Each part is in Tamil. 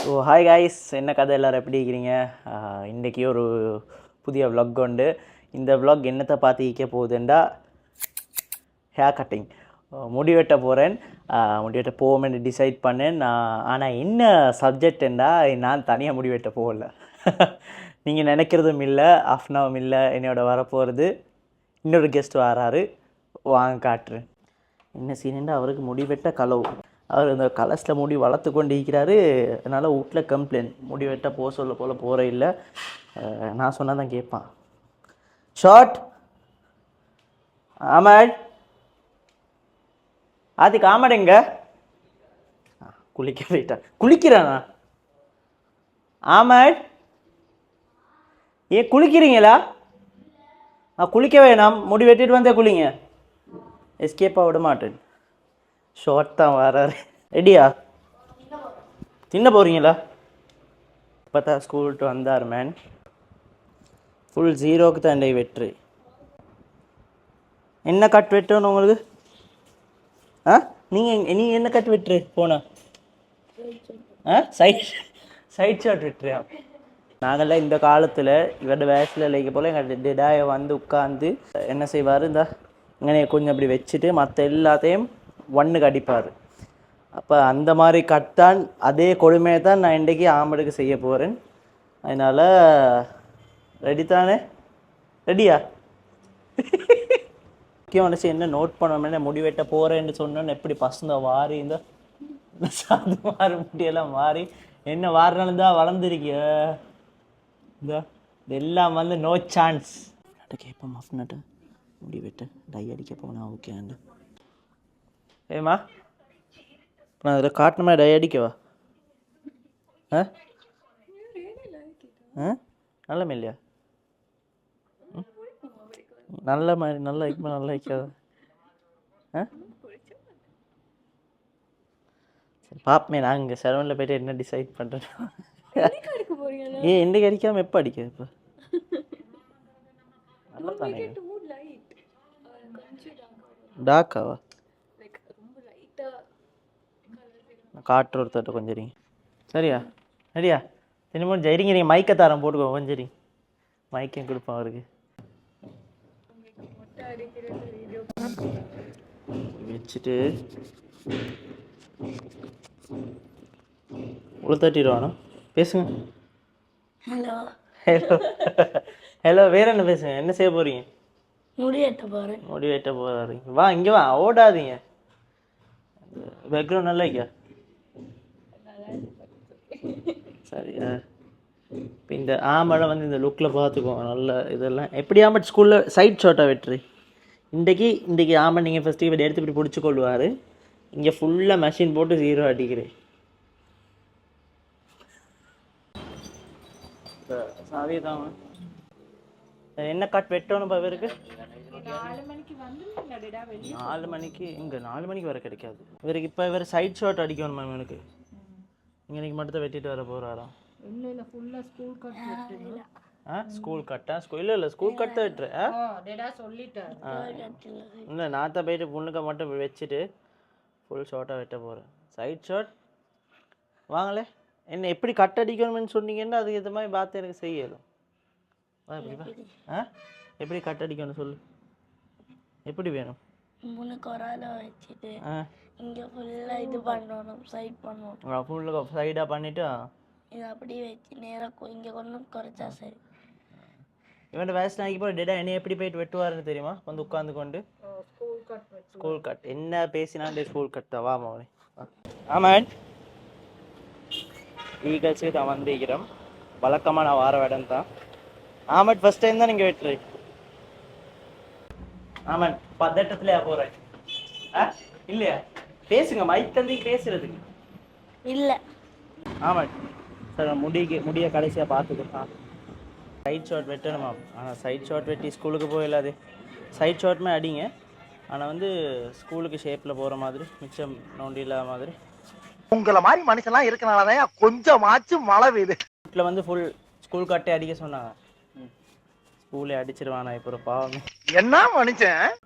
ஸோ ஹாய் காய்ஸ், என்ன கதை எல்லோரும் எப்படி இருக்கிறீங்க? இன்றைக்கி ஒரு புதிய விலாக் உண்டு. இந்த விலாக் என்னத்தை பார்த்து ஈக்க போகுதுண்டா ஹேர் கட்டிங். முடி வெட்ட போகிறேன். முடி வெட்ட போவோம்னு டிசைட் பண்ணேன். ஆனால் என்ன சப்ஜெக்டுண்டா, நான் தனியாக முடி வெட்ட போகல. நீங்கள் நினைக்கிறதும் இல்லை, ஆஃப்னாவும் இல்லை. என்னோட வரப்போகிறது இன்னொரு கெஸ்ட் வராரு, வாங்க காட்டுறேன். என்ன சீனுண்டா, அவருக்கு முடி வெட்ட களவு. அவர் இந்த கலர்ஸில் முடி வளர்த்து கொண்டு இருக்கிறாரு. அதனால் வீட்டில் கம்ப்ளைண்ட், முடி வெட்ட போக சொல்ல போல் போகிற இல்லை. நான் சொன்னால் தான் கேட்பான். ஷார்ட் ஆமாட் ஆதிக்கு ஆமாட் எங்க குளிக்க போயிட்டா? குளிக்கிறானா? ஆமாட் ஏன் குளிக்கிறீங்களா? குளிக்க வேணாம், முடி வெட்டிட்டு வந்தே குளிங்க. எஸ்கேப்பாக விட மாட்டேன். ஷார்ட் தான் வராரு. ரெடியா? தின்ன போகிறீங்களா? இப்போ தான் ஸ்கூல்ட்டு வந்தார் மேன். ஃபுல் ஜீரோக்கு தான் டே வெட்டு. என்ன கட் வெட்டணும் உங்களுக்கு? நீங்கள் என்ன கட் வெட்டுரு போனா? சைட் ஷாட் வெட்டுறியா? நாங்கள்லாம் இந்த காலத்தில் இவரோட வயசில் லைக்க போல் எங்கள் டெடாயை வந்து உட்காந்து என்ன செய்வார், இந்த இங்கே கொஞ்சம் அப்படி வச்சுட்டு மற்ற எல்லாத்தையும் ஒன்றுக்கு அடிப்பார். அப்போ அந்த மாதிரி கட்டான் அதே கொடுமையை தான் நான் இன்றைக்கி ஆம்படுக்கு செய்ய போகிறேன். அதனால் ரெடி தானே? ரெடியா? முக்கியம் நினச்சி என்ன நோட் பண்ணோம்னா, முடி வெட்ட போகிறேன்னு சொன்னோன்னு எப்படி பசங்க வாரி இந்த சாது மாறி முடியெல்லாம் மாறி என்ன வாரினாலும் தான் வளர்ந்துருக்கிய. இந்த இதெல்லாம் வந்து நோ சான்ஸ். கேட்போம் மஃப்னட்டு முடி வெட்ட டை அடிக்க போனால் ஓகேண்டு. ஏம்மா, நான் அதில் காட்டின டை அடிக்கவா? நல்ல இல்லையா? நல்ல மாதிரி நல்லா வைக்குமா? நல்லா வைக்காத. சரி பாப்பமே, நான் இங்கே செவனில் போய்ட்டு என்ன டிசைட் பண்ணுறேன். எந்த அடிக்காமல் எப்போ அடிக்க? இப்போ நல்லா தானே டார்க்காவா? காற்று ஒருத்தட்ட கொஞ்சம் சரிங்க. சரியா? சரியா? தினமும் சரிங்க. நீங்கள் மைக்கை தரம் போட்டுக்கோ கொஞ்சம் சரி. மைக்கையும் கொடுப்போம் அவருக்கு. வச்சுட்டு உள்ள தட்டிடுவானோ? பேசுங்க. Hello hello hello. வேறு என்ன பேசுங்க? என்ன செய்ய போகிறீங்க? முடி வெட்ட போகிறேன். முடி வெட்ட போகிறீங்க? வா இங்கே வா, ஓடாதீங்க. பேக்ரவுண்ட் நல்லா இருக்கா? சரியா? இப்போ இந்த ஆமழை வந்து இந்த லுக்கில் பார்த்துக்குவோம். நல்ல இதெல்லாம் எப்படி ஆமட் ஸ்கூலில் சைட் ஷார்ட்டாக வெட்டுரு. இன்றைக்கி ஆமட் நீங்கள் ஃபஸ்ட்டு இப்படி எடுத்து இப்படி பிடிச்சி கொள்வார். இங்கே ஃபுல்லாக மெஷின் போட்டு ஜீரோ அடிக்கிறேன். சாவியதான் என்ன கட் வெட்டணும் இவருக்கு? 4 மணிக்கு இங்கே 4 மணிக்கு வர கிடைக்காது இவருக்கு. இப்போ இவர் சைட் ஷார்ட் அடிக்கணும் மேம். எனக்கு இன்றைக்கி மட்டும் வெட்டிட்டு வர போகிறாராம். இல்லை ஃபுல்லாக ஸ்கூல் கட் வெட்டணும். ஸ்கூல் கட்டா? இல்லை ஸ்கூல் கட் தான் வெட்டுறேன். சொல்லிட்டேன். இல்லை நான் தான் போயிட்டு பொண்ணுக்க மட்டும் வச்சுட்டு ஃபுல் ஷார்ட்டாக வெட்ட போகிறேன். சைட் ஷார்ட் வாங்களே. என்ன எப்படி கட் அடிக்கணும்னு சொன்னீங்கன்னா அதுக்கு ஏற்ற மாதிரி பார்த்து எனக்கு செய்யணும். எப்படி கட் அடிக்கணும் சொல்லு. எப்படி வேணும்? முன்னுக்கு ஒரு ஆளை வச்சுட்டு இங்கே ஃபுல்லாக இது பண்ணணும், சைட் பண்ணணும். ஃபுல்லாக சைடாக பண்ணிவிட்டு இது அப்படியே வச்சு நேராக இங்கே கொண்டு குறைச்சா சரி. இவன் வயசு நாளைக்கு போய் டெடா என்ன எப்படி போயிட்டு வெட்டுவாருன்னு தெரியுமா? வந்து உட்காந்து கொண்டு ஸ்கூல் கட் என்ன பேசினாலே ஸ்கூல் கட் தான். வா மோனே. ஆமாம், ஈகல்ஸுக்கு தான் வந்திருக்கிறோம். வழக்கமாக நான் வார இடம் தான். ஆமாம், ஃபஸ்ட் டைம் தான் நீங்கள் வெட்டுறேன். ஆமாம், பதட்டத்துலையா போகிறேன்? இல்லையா? பேசுங்க, மைக் தந்தி பேசுறதுக்கு இல்லை. ஆமாம் சார், முடிய கடைசியாக பார்த்துக்கலாம். சைட் ஷார்ட் வெட்டணுமா? ஆனால் சைட் ஷார்ட் வெட்டி ஸ்கூலுக்கு போயிடாது. சைட் ஷார்ட்டுமே அடிங்க, ஆனால் வந்து ஸ்கூலுக்கு ஷேப்பில் போகிற மாதிரி, மிச்சம் நோண்டி இல்லாத மாதிரி. உங்களை மாதிரி மனுஷன்லாம் இருக்கனாலதான் கொஞ்சமாச்சும் மழை பெய்யுது. வீட்டில் வந்து ஃபுல் ஸ்கூல் கட்டே அடிக்க சொன்னாங்க. ஸ்கூலே அடிச்சிருவானா இப்போ ஒரு பாவம். என்ன மனுஷன்?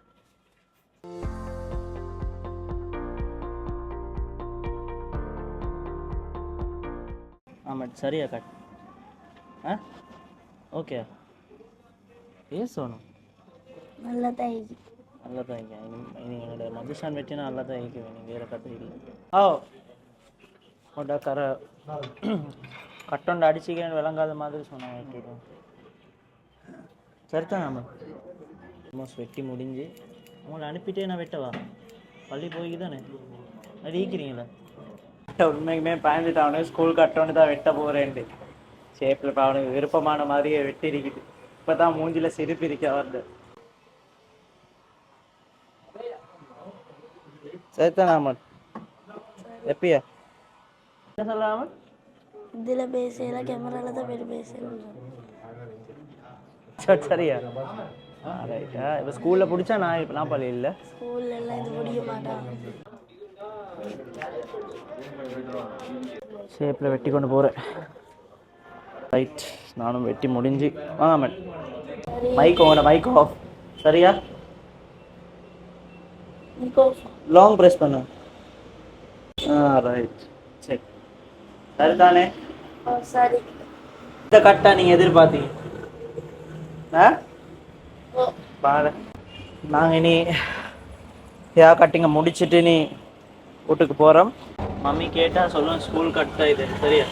ஆமாம் சரியா கட் ஆ ஓகே பேசணும் நல்லா தைக்கு நல்லா தான் இனி என்னோட மதுஷான் வெட்டினா நல்லா தான் ஈக்குவேன் நீங்கள் வேறு கற்றுக்கிட்டு ஓ உன்னோட கட்டொண்டு அடிச்சிக்கிறேன்னு விளங்காத மாதிரி சொன்னாங்க வெட்டிடும் சரிதான் ஆமாம் ஆல்மோஸ்ட் வெட்டி முடிஞ்சு உங்களை அனுப்பிட்டே நான் வெட்டவா பள்ளி போய்க்கு தானே அது ஈக்கிறீங்களா உண்மைக்குமே பயந்துட்டு அவனுக்கு ஸ்கூல் கட்டோன்னு தான் வெட்ட போகிறேன்ட்டு ஷேப்பில் இப்போ அவனுக்கு விருப்பமான மாதிரியே வெட்டி இருக்குது இப்போ தான் மூஞ்சில் சிரிப்பு இருக்க வருது சரிதான் ஆமாம் எப்பயா என்ன சொல்லாமல் இதில் பேசல கேமராவில் தான் போய் பேசணும் சரியா ரைட்டா இப்போ ஸ்கூலில் பிடிச்சா நான் பள்ளி இல்லை ஸ்கூல்ல எல்லாம் இது முடிய மாட்டாங்க ஷேப்பில் வெட்டி கொண்டு போகிறேன் ரைட் நானும் வெட்டி முடிஞ்சு ஆமாம் மைக் உங்களோட மைக் ஆஃப் சரியா லாங் ப்ரெஸ் பண்ணு ரைட் சரி சரிதானே சரி இந்த கட்டா நீங்கள் எதிர்பார்த்தீங்க பாரு நாங்கள் இனி ஹேர் கட்டிங்கை முடிச்சுட்டு நீ வீட்டுக்கு போகிறோம் மம்மி கேட்டால் சொல்லுவேன் ஸ்கூல் கட்டா இது சரியா